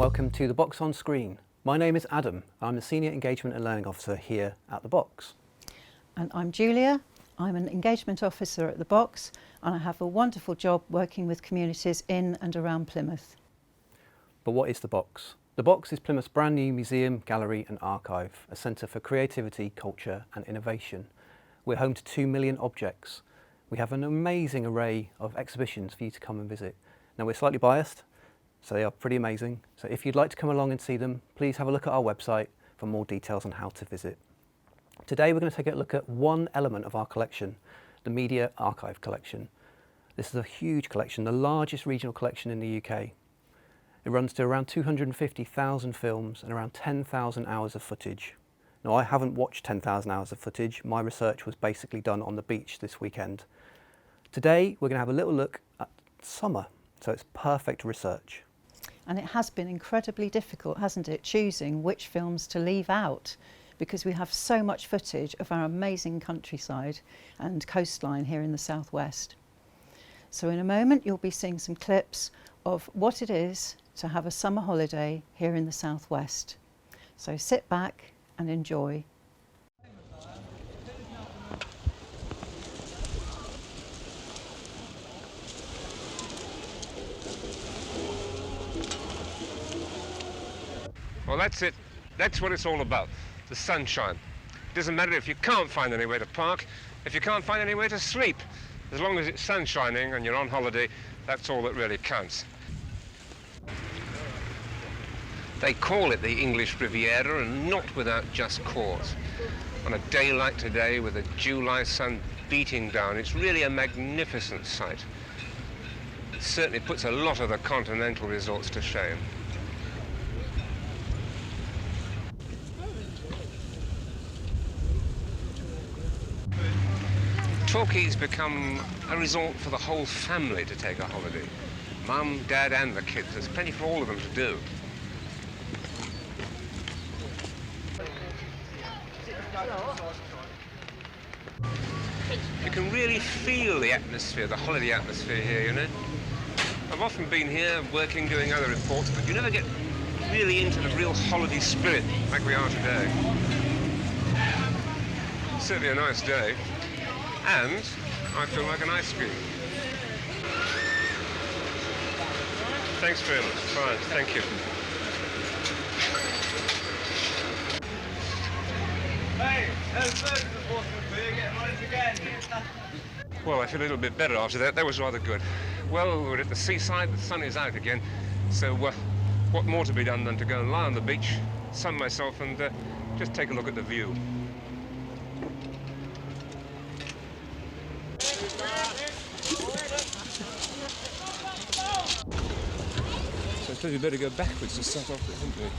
welcome to The Box on Screen. My name is Adam. I'm the Senior Engagement and Learning Officer here at The Box. And I'm Julia. I'm an Engagement Officer at The Box, and I have a wonderful job working with communities in and around Plymouth. But what is The Box? The Box is Plymouth's brand new museum, gallery and archive, a centre for creativity, culture and innovation. We're home to 2 million objects. We have an amazing array of exhibitions for you to come and visit. Now we're slightly biased, so they are pretty amazing. So if you'd like to come along and see them, please have a look at our website for more details on how to visit. Today we're going to take a look at one element of our collection, the Media Archive collection. This is a huge collection, the largest regional collection in the UK. It runs to around 250,000 films and around 10,000 hours of footage. Now I haven't watched 10,000 hours of footage, my research was basically done on the beach this weekend. Today we're going to have a little look at summer, so it's perfect research. And it has been incredibly difficult, hasn't it, choosing which films to leave out, because we have so much footage of our amazing countryside and coastline here in the southwest. So in a moment you'll be seeing some clips of what it is to have a summer holiday here in the southwest. So sit back and enjoy. Well, that's it. That's what it's all about. The sunshine. It doesn't matter if you can't find anywhere to park, if you can't find anywhere to sleep. As long as it's sun shining and you're on holiday, that's all that really counts. They call it the English Riviera, and not without just cause. On a day like today, with the July sun beating down, it's really a magnificent sight. It certainly puts a lot of the continental resorts to shame. Torquay's become a resort for the whole family to take a holiday. Mum, Dad and the kids. There's plenty for all of them to do. You can really feel the atmosphere, the holiday atmosphere here, you know. I've often been here working, doing other reports, but you never get really into the real holiday spirit like we are today. It's certainly a nice day. And I feel like an ice cream. Thanks very much. Fine, thank you. Hey, there's birds in the water for you, getting running again. Well, I feel a little bit better after that. That was rather good. Well, we're at the seaside, the sun is out again, so what more to be done than to go and lie on the beach, sun myself and just take a look at the view. So I suppose we better go backwards to start off with, haven't we?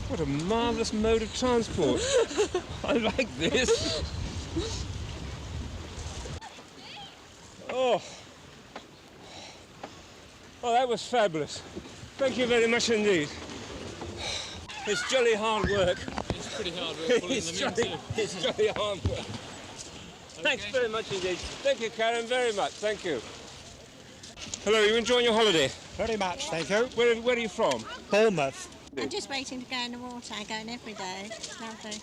What a marvellous mode of transport. I like this. Oh, that was fabulous. Thank you very much indeed. It's jolly hard work. It's pretty hard work pulling them in too. It's jolly hard work. Thanks very much indeed. Thank you, Karen, very much. Thank you. Hello, are you enjoying your holiday? Very much, thank you. Where are you from? Plymouth. I'm just waiting to go in the water. I'm going every day. It's lovely.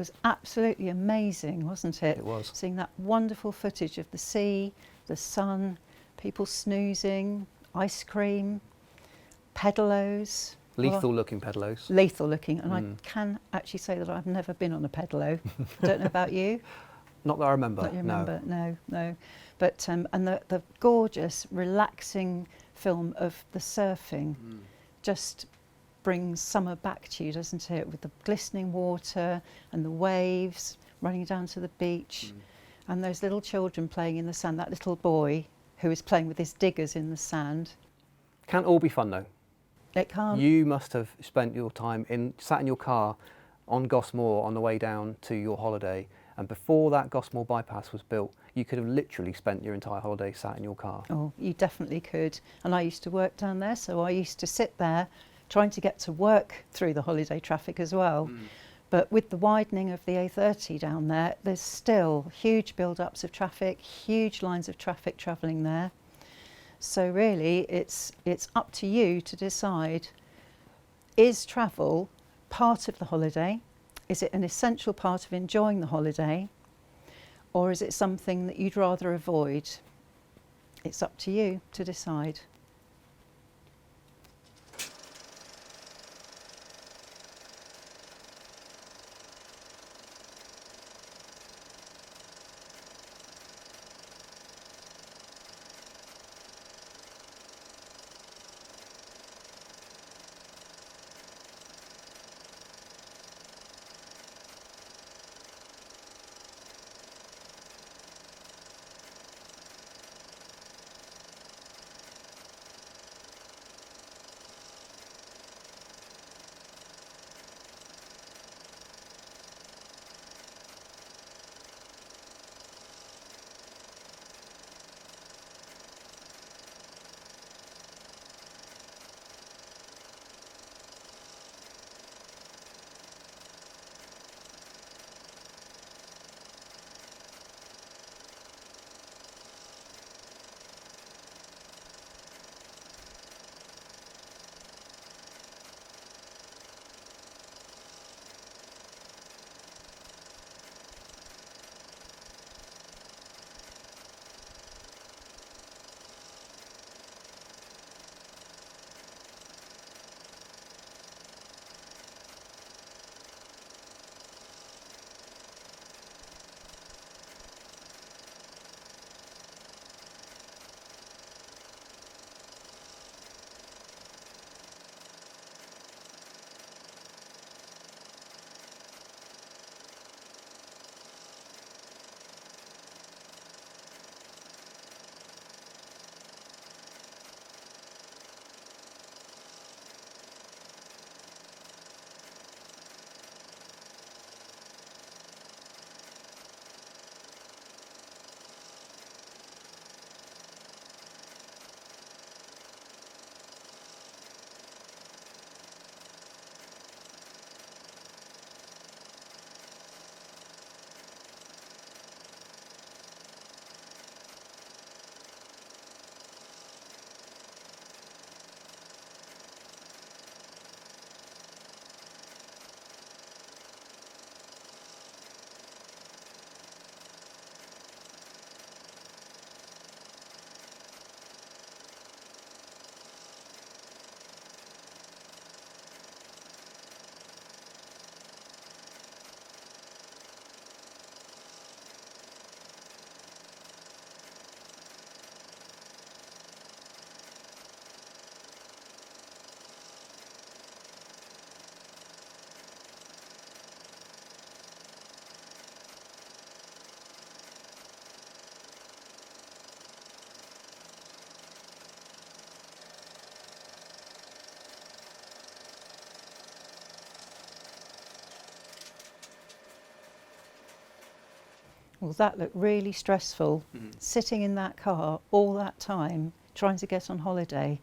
was absolutely amazing, wasn't it? It was. Seeing that wonderful footage of the sea, the sun, people snoozing, ice cream, pedalos. Lethal looking pedalos. Lethal looking, and I can actually say that I've never been on a pedalo. I don't know about you. Not that I remember. Not you remember? No. But and the gorgeous, relaxing film of the surfing just brings summer back to you, doesn't it? With the glistening water and the waves running down to the beach, and those little children playing in the sand. That little boy who is playing with his diggers in the sand. Can't all be fun though. It can't. You must have spent your time sat in your car on Goss Moor on the way down to your holiday, and before that Goss Moor bypass was built, you could have literally spent your entire holiday sat in your car. Oh, you definitely could. And I used to work down there, so I used to sit there trying to get to work through the holiday traffic as well. But with the widening of the A30 down there, there's still huge build-ups of traffic, huge lines of traffic travelling there. So really, it's up to you to decide, is travel part of the holiday? Is it an essential part of enjoying the holiday? Or is it something that you'd rather avoid? It's up to you to decide. Well, that looked really stressful. Sitting in that car all that time, trying to get on holiday.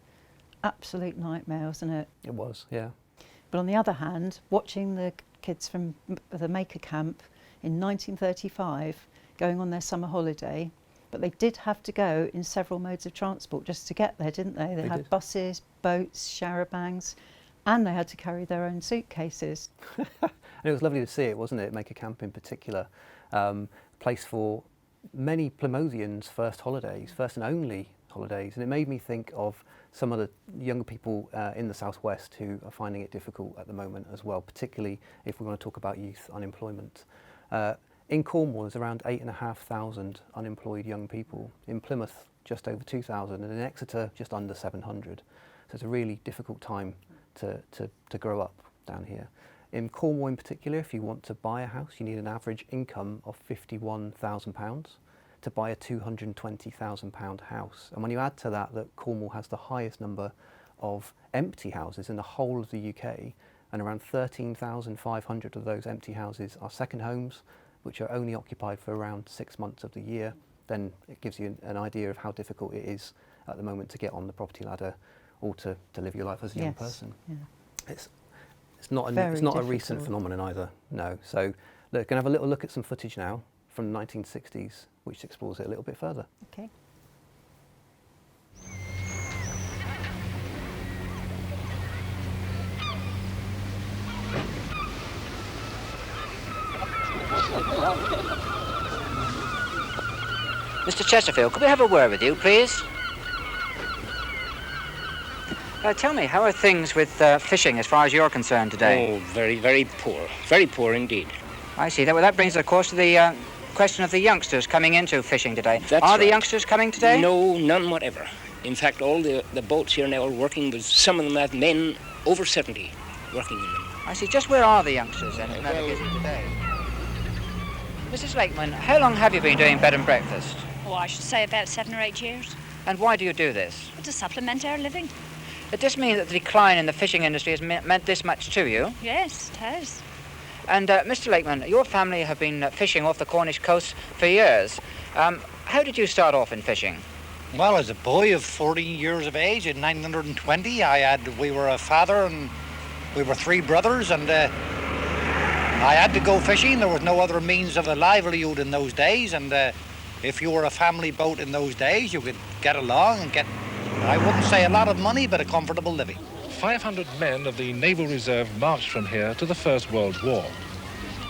Absolute nightmare, wasn't it? It was, yeah. But on the other hand, watching the kids from the Maker Camp in 1935 going on their summer holiday, but they did have to go in several modes of transport just to get there, didn't they? They had did. buses, boats, charabancs, and they had to carry their own suitcases. And it was lovely to see it, wasn't it? Maker Camp in particular, place for many Plymouthians' first holidays, first and only holidays. And it made me think of some of the younger people in the southwest who are finding it difficult at the moment as well, particularly if we want to talk about youth unemployment. In Cornwall, there's around 8,500 unemployed young people. In Plymouth, just over 2,000, and in Exeter, just under 700. So it's a really difficult time to grow up down here. In Cornwall in particular, if you want to buy a house, you need an average income of £51,000 to buy a £220,000 house. And when you add to that Cornwall has the highest number of empty houses in the whole of the UK, and around 13,500 of those empty houses are second homes, which are only occupied for around 6 months of the year, then it gives you an idea of how difficult it is at the moment to get on the property ladder or to live your life as a young person. Yeah. It's not a recent phenomenon either, no. So look, going to have a little look at some footage now from the 1960s, which explores it a little bit further. Okay. Mr. Chesterfield, could we have a word with you, please? Tell me, how are things with fishing as far as you're concerned today? Oh, very, very poor. Very poor indeed. I see. That brings us, of course, to the question of the youngsters coming into fishing today. That's Are the right. youngsters coming today? No, none whatever. In fact, all the boats here now are working with some of them have men over 70 working in them. I see. Just where are the youngsters then, who navigating today? Mrs. Lakeman, how long have you been doing bed and breakfast? Oh, I should say about 7 or 8 years. And why do you do this? To supplement our living. Does this mean that the decline in the fishing industry has meant this much to you? Yes, it has. And Mr. Lakeman, your family have been fishing off the Cornish coast for years. How did you start off in fishing? Well, as a boy of 14 years of age in 1920, we were a father and we were 3 brothers, and I had to go fishing. There was no other means of a livelihood in those days, and if you were a family boat in those days, you could get along and get, I wouldn't say a lot of money, but a comfortable living. 500 men of the Naval Reserve marched from here to the First World War.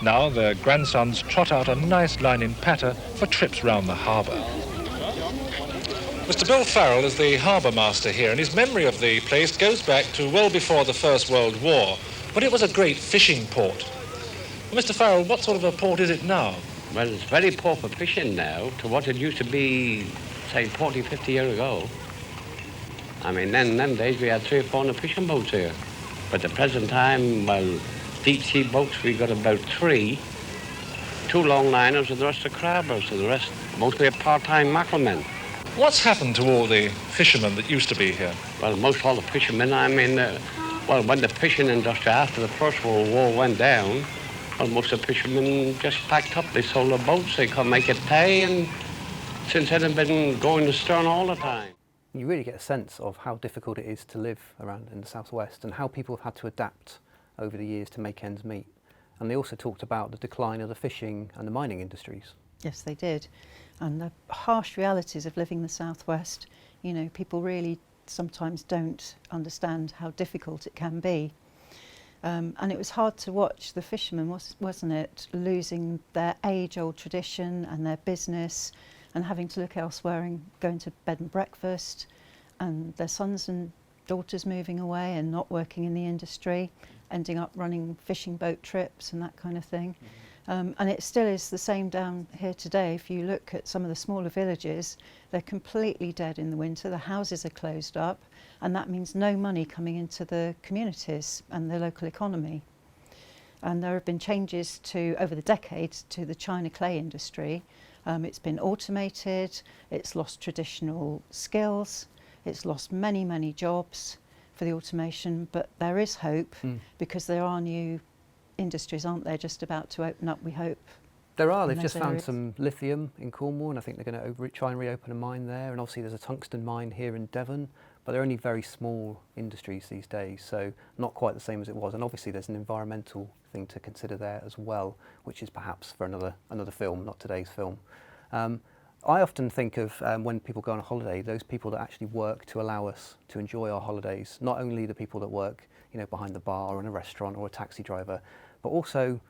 Now their grandsons trot out a nice line in patter for trips round the harbour. Mr. Bill Farrell is the harbour master here, and his memory of the place goes back to well before the First World War, when it was a great fishing port. Well, Mr. Farrell, what sort of a port is it now? Well, it's very poor for fishing now to what it used to be, say, 40, 50 years ago. I mean, then in them days we had 3 or 400 fishing boats here. But at the present time, well, deep sea boats, we got about 3, 2 long liners and the rest are crabbers, and the rest mostly are part-time mackerel men. What's happened to all the fishermen that used to be here? Well, most all the fishermen, I mean, well, when the fishing industry after the First World War went down, well, most of the fishermen just packed up. They sold their boats, they couldn't make it pay, and since then they've been going to stern all the time. You really get a sense of how difficult it is to live around in the southwest and how people have had to adapt over the years to make ends meet. And they also talked about the decline of the fishing and the mining industries. Yes, they did. And the harsh realities of living in the southwest, you know, people really sometimes don't understand how difficult it can be. And it was hard to watch the fishermen, wasn't it, losing their age-old tradition and their business and having to look elsewhere and going to bed and breakfast, and their sons and daughters moving away and not working in the industry, ending up running fishing boat trips and that kind of thing. And it still is the same down here today. If you look at some of the smaller villages, they're completely dead in the winter. The houses are closed up, and that means no money coming into the communities and the local economy. And there have been changes over the decades to the china clay industry. It's been automated, it's lost traditional skills, it's lost many, many jobs for the automation, but there is hope because there are new industries, aren't there, just about to open up, we hope. There are. They've just found some lithium in Cornwall, and I think they're going to try and reopen a mine there. And obviously there's a tungsten mine here in Devon, but they're only very small industries these days, so not quite the same as it was. And obviously there's an environmental thing to consider there as well, which is perhaps for another film, not today's film. I often think of when people go on a holiday, those people that actually work to allow us to enjoy our holidays, not only the people that work, behind the bar or in a restaurant or a taxi driver, but also,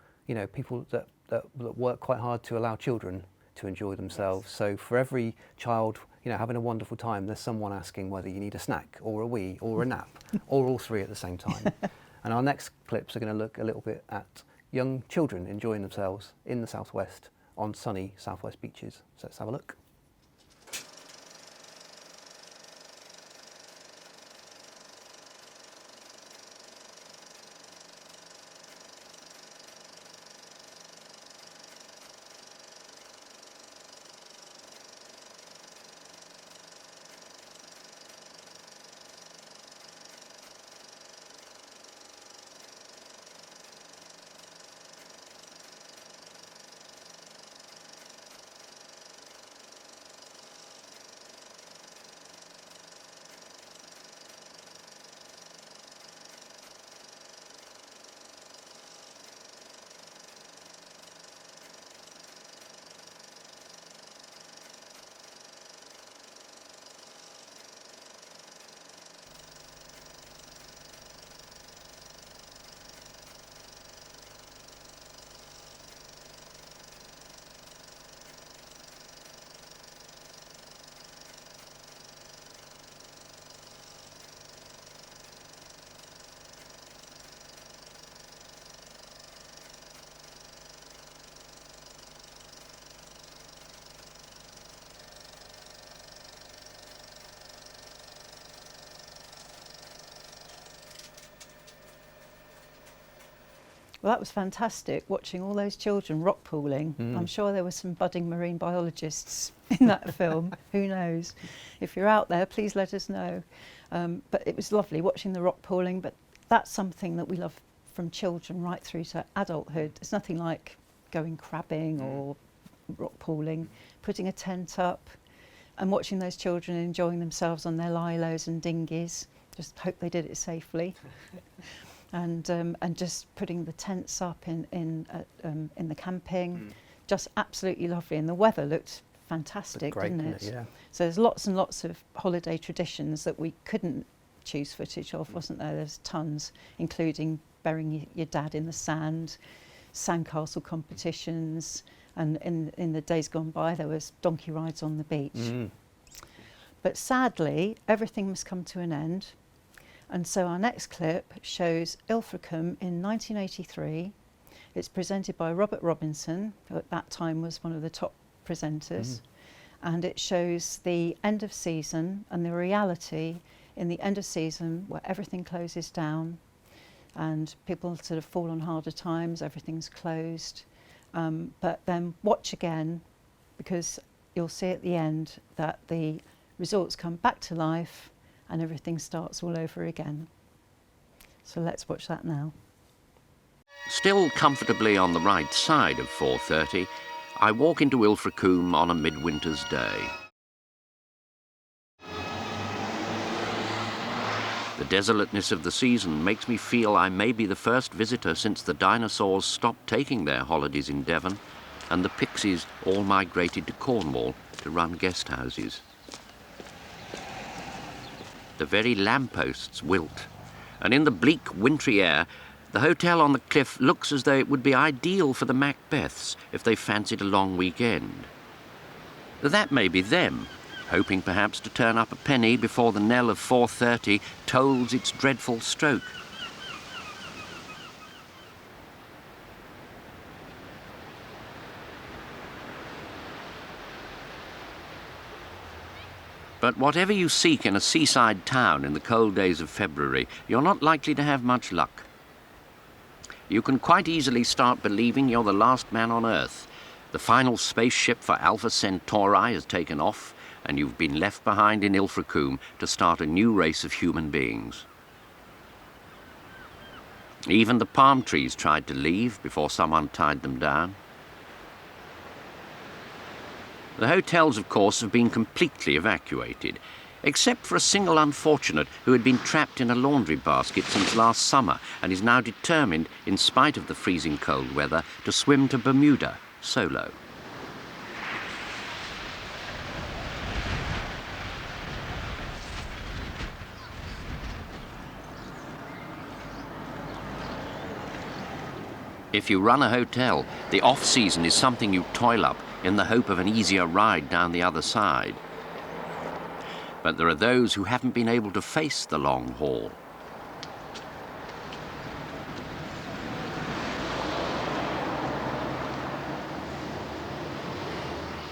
people that work quite hard to allow children to enjoy themselves. Yes. So for every child, having a wonderful time, there's someone asking whether you need a snack or a wee or a nap or all three at the same time. And our next clips are going to look a little bit at young children enjoying themselves in the southwest on sunny southwest beaches. So let's have a look. Well, that was fantastic, watching all those children rock pooling. I'm sure there were some budding marine biologists in that film. Who knows? If you're out there, please let us know. But it was lovely watching the rock pooling, but that's something that we love from children right through to adulthood. It's nothing like going crabbing or rock pooling, putting a tent up and watching those children enjoying themselves on their lilos and dinghies. Just hope they did it safely. And just putting the tents up in the camping, just absolutely lovely. And the weather looked fantastic, great, didn't it? Yeah. So there's lots and lots of holiday traditions that we couldn't choose footage of, wasn't there? There's tons, including burying your dad in the sand, sandcastle competitions, and in the days gone by there was donkey rides on the beach. But sadly, everything must come to an end. And so our next clip shows Ilfracombe in 1983. It's presented by Robert Robinson, who at that time was one of the top presenters. And it shows the end of season and the reality in the end of season where everything closes down and people sort of fall on harder times, everything's closed. But then watch again, because you'll see at the end that the resorts come back to life and everything starts all over again. So let's watch that now. Still comfortably on the right side of 4:30, I walk into Ilfracombe on a midwinter's day. The desolateness of the season makes me feel I may be the first visitor since the dinosaurs stopped taking their holidays in Devon and the pixies all migrated to Cornwall to run guest houses. The very lampposts wilt, and in the bleak, wintry air, the hotel on the cliff looks as though it would be ideal for the Macbeths if they fancied a long weekend. That may be them, hoping perhaps to turn up a penny before the knell of 4:30 tolls its dreadful stroke. But whatever you seek in a seaside town in the cold days of February, you're not likely to have much luck. You can quite easily start believing you're the last man on Earth. The final spaceship for Alpha Centauri has taken off, and you've been left behind in Ilfracombe to start a new race of human beings. Even the palm trees tried to leave before someone tied them down. The hotels, of course, have been completely evacuated, except for a single unfortunate who had been trapped in a laundry basket since last summer and is now determined, in spite of the freezing cold weather, to swim to Bermuda solo. If you run a hotel, the off-season is something you toil up in the hope of an easier ride down the other side. But there are those who haven't been able to face the long haul.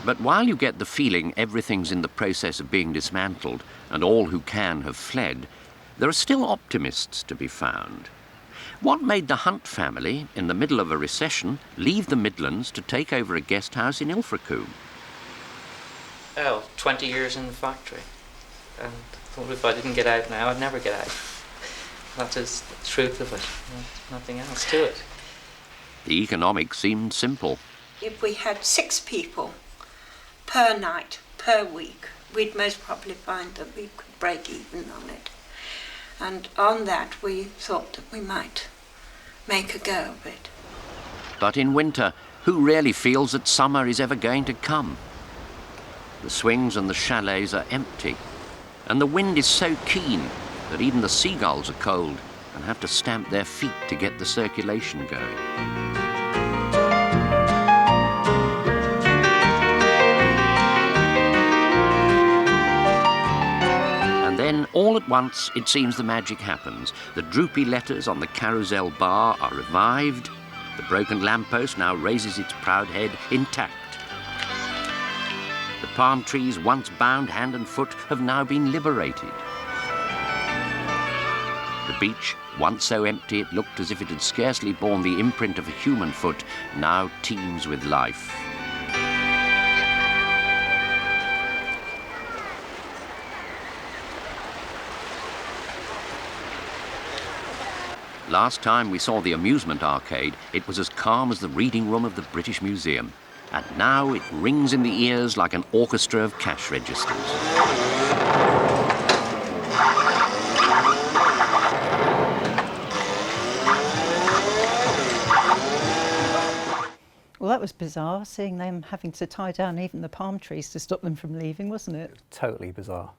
But while you get the feeling everything's in the process of being dismantled and all who can have fled, there are still optimists to be found. What made the Hunt family, in the middle of a recession, leave the Midlands to take over a guest house in Ilfracombe? Oh, 20 years in the factory. And I thought if I didn't get out now, I'd never get out. That is the truth of it. There's nothing else to it. The economics seemed simple. If we had 6 people per night, per week, we'd most probably find that we could break even on it. And on that, we thought that we might make a go of it. But in winter, who really feels that summer is ever going to come? The swings and the chalets are empty, and the wind is so keen that even the seagulls are cold and have to stamp their feet to get the circulation going. Then, all at once, it seems the magic happens. The droopy letters on the carousel bar are revived. The broken lamppost now raises its proud head intact. The palm trees, once bound hand and foot, have now been liberated. The beach, once so empty it looked as if it had scarcely borne the imprint of a human foot, now teems with life. Last time we saw the amusement arcade, it was as calm as the reading room of the British Museum. And now it rings in the ears like an orchestra of cash registers. Well, that was bizarre, seeing them having to tie down even the palm trees to stop them from leaving, wasn't it? Totally bizarre.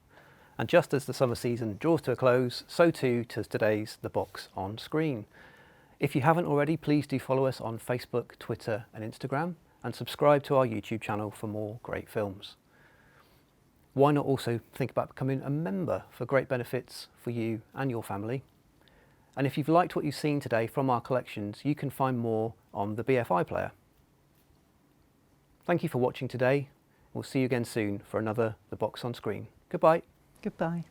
And just as the summer season draws to a close, so too does today's The Box on Screen. If you haven't already, please do follow us on Facebook, Twitter and Instagram, and subscribe to our YouTube channel for more great films. Why not also think about becoming a member for great benefits for you and your family? And if you've liked what you've seen today from our collections, you can find more on the BFI player. Thank you for watching today. We'll see you again soon for another The Box on Screen. Goodbye. Goodbye.